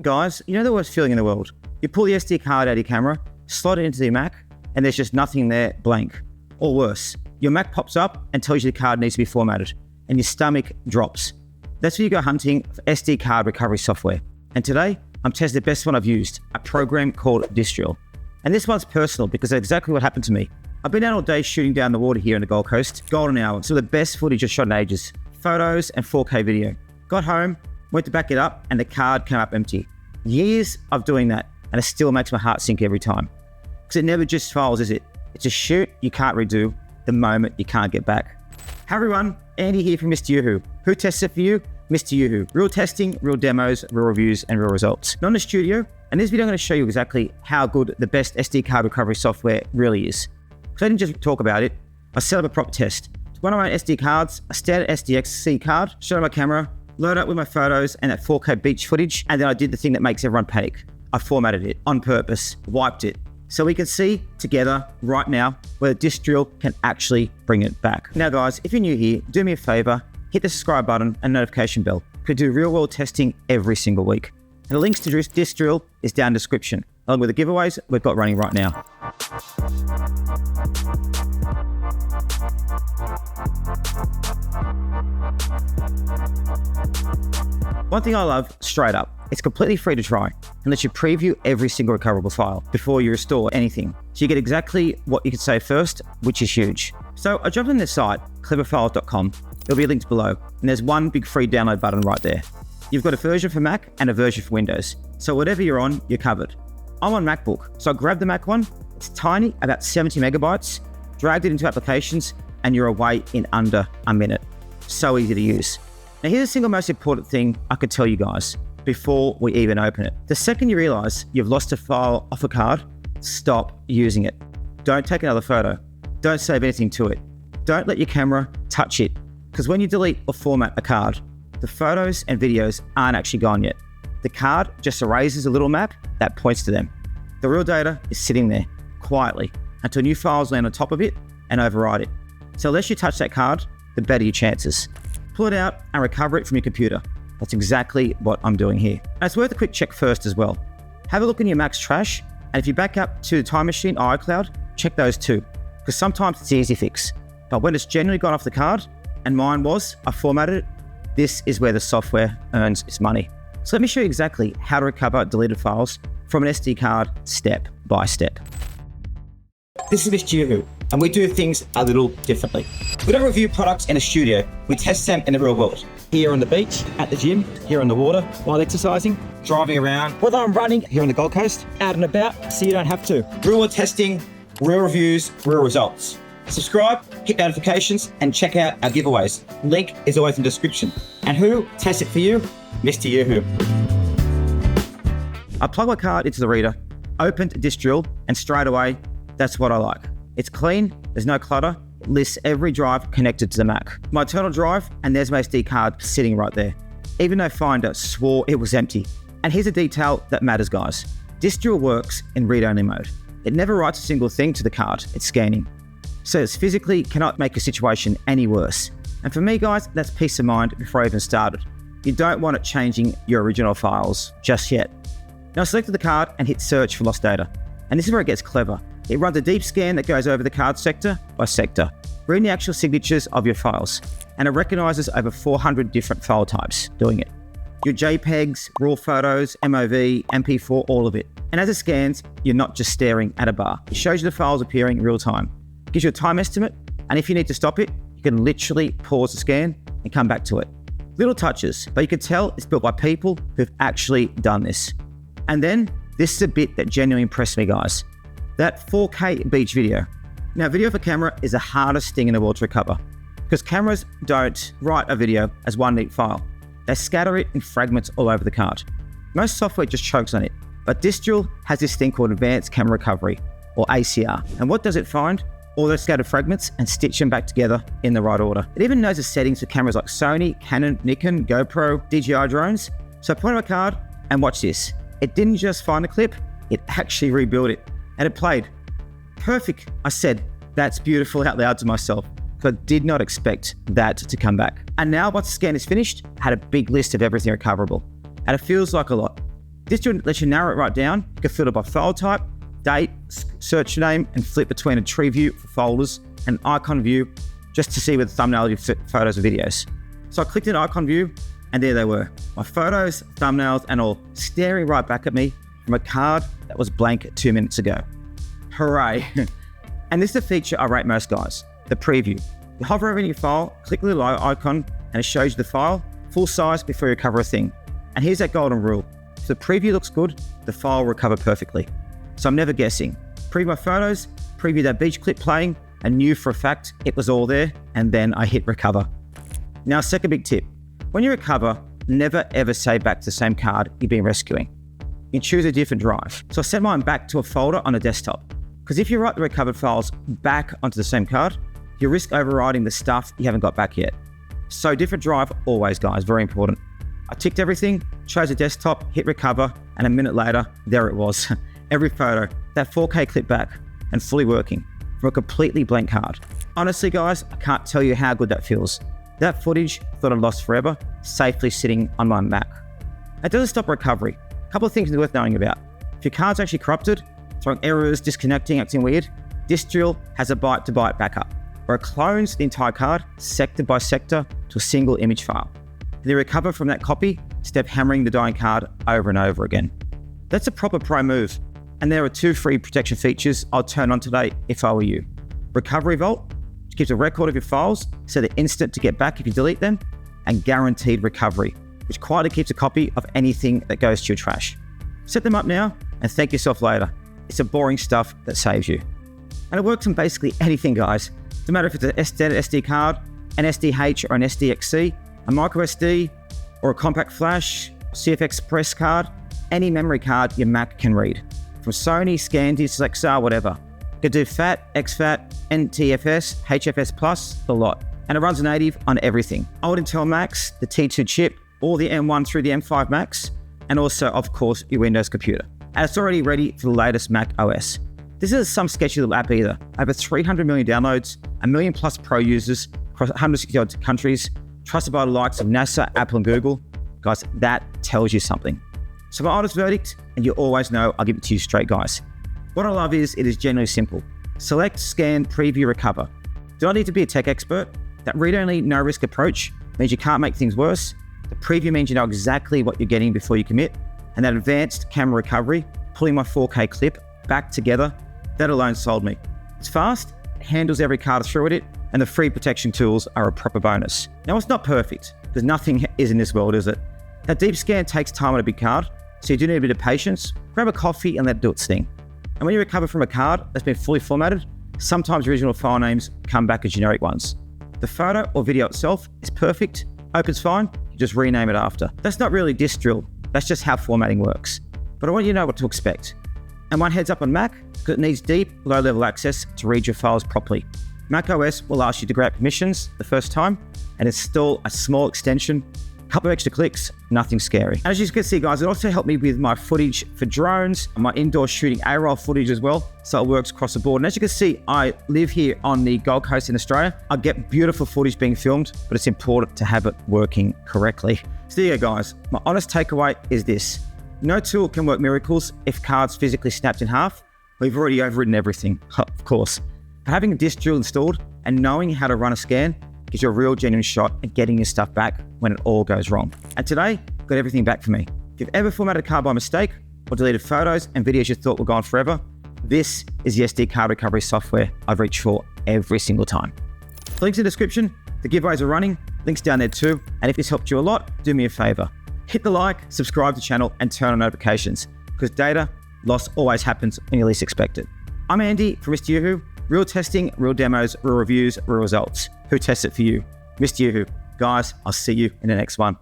Guys, you know the worst feeling in the world? You pull the SD card out of your camera, slot it into your Mac, and there's just nothing there, blank. Or worse, your Mac pops up and tells you the card needs to be formatted, and your stomach drops. That's where you go hunting for SD card recovery software. And today, I'm testing the best one I've used, a program called Distrial. And this one's personal because that's exactly what happened to me. I've been out all day shooting down the water here in the Gold Coast, golden hour, some of the best footage I've shot in ages, photos and 4K video. Got home, went to back it up, and the card came up empty. Years of doing that, and it still makes my heart sink every time. Because it never just files, is it? It's a shoot you can't redo the moment you can't get back. Hi everyone, Andy here from MrYouWho. Who tests it for you? MrYouWho. Real testing, real demos, real reviews, and real results. Not in the studio, and this video I'm going to show you exactly how good the best SD card recovery software really is. Because I didn't just talk about it, I set up a proper test. It's one of my SD cards, a standard SDXC card, shot on my camera, load up with my photos and that 4K beach footage, and then I did the thing that makes everyone panic. I formatted it on purpose, wiped it, so we can see together right now whether Distrial can actually bring it back. Now guys, if you're new here, do me a favor, hit the subscribe button and notification bell. We do real world testing every single week. And the links to Distrial is down in the description, along with the giveaways we've got running right now. One thing I love, straight up, it's completely free to try and lets you preview every single recoverable file before you restore anything. So you get exactly what you could save first, which is huge. So I jumped on this site, cleverfiles.com. There'll be links below, and there's one big free download button right there. You've got a version for Mac and a version for Windows. So whatever you're on, you're covered. I'm on MacBook, so I grabbed the Mac one. It's tiny, about 70 megabytes, dragged it into applications, and you're away in under a minute. So easy to use. Now here's the single most important thing I could tell you guys before we even open it. The second you realize you've lost a file off a card, stop using it. Don't take another photo. Don't save anything to it. Don't let your camera touch it. Because when you delete or format a card, the photos and videos aren't actually gone yet. The card just erases a little map that points to them. The real data is sitting there quietly until new files land on top of it and override it. So unless you touch that card, the better your chances. Pull it out and recover it from your computer. That's exactly what I'm doing here. And it's worth a quick check first as well. Have a look in your Mac's trash, and if you back up to the Time Machine or iCloud, check those too, because sometimes it's an easy fix. But when it's genuinely gone off the card, and mine was, I formatted it, this is where the software earns its money. So let me show you exactly how to recover deleted files from an SD card step by step. This is MrYouWho, and we do things a little differently. We don't review products in a studio, we test them in the real world. Here on the beach, at the gym, here on the water, while exercising, driving around, whether I'm running here on the Gold Coast, out and about, so you don't have to. Real world testing, real reviews, real results. Subscribe, hit notifications, and check out our giveaways. Link is always in the description. And who tests it for you? MrYouWho. I plug my card into the reader, opened Distrial, and straight away, that's what I like. It's clean, there's no clutter, it lists every drive connected to the Mac. My internal drive, and there's my SD card sitting right there, even though Finder swore it was empty. And here's a detail that matters, guys. Distrial works in read-only mode. It never writes a single thing to the card, it's scanning. So it physically cannot make a situation any worse. And for me, guys, that's peace of mind before I even started. You don't want it changing your original files just yet. Now I selected the card and hit search for lost data. And this is where it gets clever. It runs a deep scan that goes over the card sector by sector, reading the actual signatures of your files. And it recognizes over 400 different file types doing it. Your JPEGs, RAW photos, MOV, MP4, all of it. And as it scans, you're not just staring at a bar. It shows you the files appearing in real time. It gives you a time estimate, and if you need to stop it, you can literally pause the scan and come back to it. Little touches, but you can tell it's built by people who've actually done this. And then, this is a bit that genuinely impressed me, guys. That 4K beach video. Now, video for camera is the hardest thing in the world to recover because cameras don't write a video as one neat file. They scatter it in fragments all over the card. Most software just chokes on it, but Distrial has this thing called Advanced Camera Recovery, or ACR. And what does it find? All those scattered fragments and stitch them back together in the right order. It even knows the settings for cameras like Sony, Canon, Nikon, GoPro, DJI drones. So I point my card and watch this. It didn't just find the clip, it actually rebuilt it. And it played. Perfect. I said, that's beautiful out loud to myself. because I did not expect that to come back. And now once the scan is finished, I had a big list of everything recoverable. And it feels like a lot. Distro lets you narrow it right down. You can filter by file type, date, search name, and flip between a tree view for folders and icon view just to see where the thumbnail of your photos or videos. So I clicked in icon view and there they were. My photos, thumbnails, and all staring right back at me from a card that was blank 2 minutes ago. Hooray. And this is a feature I rate most, guys, the preview. You hover over your file, click the little icon, and it shows you the file, full size before you recover a thing. And here's that golden rule. If the preview looks good, the file will recover perfectly. So I'm never guessing. Preview my photos, preview that beach clip playing, and knew for a fact it was all there, and then I hit recover. Now, second big tip. When you recover, never ever save back to the same card you've been rescuing. You can choose a different drive. So I set mine back to a folder on a desktop. Because if you write the recovered files back onto the same card, you risk overriding the stuff you haven't got back yet. So different drive always, guys, very important. I ticked everything, chose a desktop, hit recover, and a minute later, there it was. Every photo, that 4K clip back, and fully working from a completely blank card. Honestly, guys, I can't tell you how good that feels. That footage, thought I'd lost forever, safely sitting on my Mac. It doesn't stop recovery. A couple of things worth knowing about. If your card's actually corrupted, throwing errors, disconnecting, acting weird, Distro has a byte-to-byte backup, where it clones the entire card, sector by sector, to a single image file. They recover from that copy, step hammering the dying card over and over again. That's a proper pro move, and there are 2 free protection features I'll turn on today if I were you. Recovery Vault, which keeps a record of your files, so they're instant to get back if you delete them, and Guaranteed Recovery, which quietly keeps a copy of anything that goes to your trash. Set them up now, and thank yourself later. It's the boring stuff that saves you. And it works on basically anything, guys. No matter if it's an standard SD card, an SDH or an SDXC, a micro SD, or a compact flash, CF Express card, any memory card your Mac can read. From Sony, ScanDisk, XR, whatever. You can do FAT, exFAT, NTFS, HFS+, the lot. And it runs native on everything. Old Intel Macs, the T2 chip, all the M1 through the M5 Macs, and also, of course, your Windows computer. And it's already ready for the latest Mac OS. This is some sketchy little app either. Over 300 million downloads, 1 million plus pro users across 160 odd countries, trusted by the likes of NASA, Apple, and Google. Guys, that tells you something. So my honest verdict, and you always know I'll give it to you straight, guys. What I love is it is generally simple. Select, scan, preview, recover. Do not need to be a tech expert. That read-only, no-risk approach means you can't make things worse. The preview means you know exactly what you're getting before you commit. And that advanced camera recovery, pulling my 4K clip back together, that alone sold me. It's fast, it handles every card through it, and the free protection tools are a proper bonus. Now, it's not perfect, because nothing is in this world, is it? That deep scan takes time on a big card, so you do need a bit of patience. Grab a coffee and let it do its thing. And when you recover from a card that's been fully formatted, sometimes original file names come back as generic ones. The photo or video itself is perfect, opens fine, you just rename it after. That's not really disk drill, that's just how formatting works. But I want you to know what to expect. And one heads up on Mac, because it needs deep, low-level access to read your files properly. Mac OS will ask you to grant permissions the first time and install a small extension, a couple of extra clicks, nothing scary. And as you can see, guys, it also helped me with my footage for drones, and my indoor shooting A-roll footage as well, so it works across the board. And as you can see, I live here on the Gold Coast in Australia. I get beautiful footage being filmed, but it's important to have it working correctly. So there you go, guys. My honest takeaway is this. No tool can work miracles if cards physically snapped in half. We've already overridden everything, of course. But having a disk drill installed and knowing how to run a scan gives you a real genuine shot at getting your stuff back when it all goes wrong. And today, got everything back for me. If you've ever formatted a card by mistake or deleted photos and videos you thought were gone forever, this is the SD card recovery software I've reached for every single time. Links in the description, the giveaways are running, links down there too. And if this helped you a lot, do me a favor. Hit the like, subscribe to the channel, and turn on notifications, because data loss always happens when you least expect it. I'm Andy from MrYouWho. Real testing, real demos, real reviews, real results. Who tests it for you? MrYouWho. Guys, I'll see you in the next one.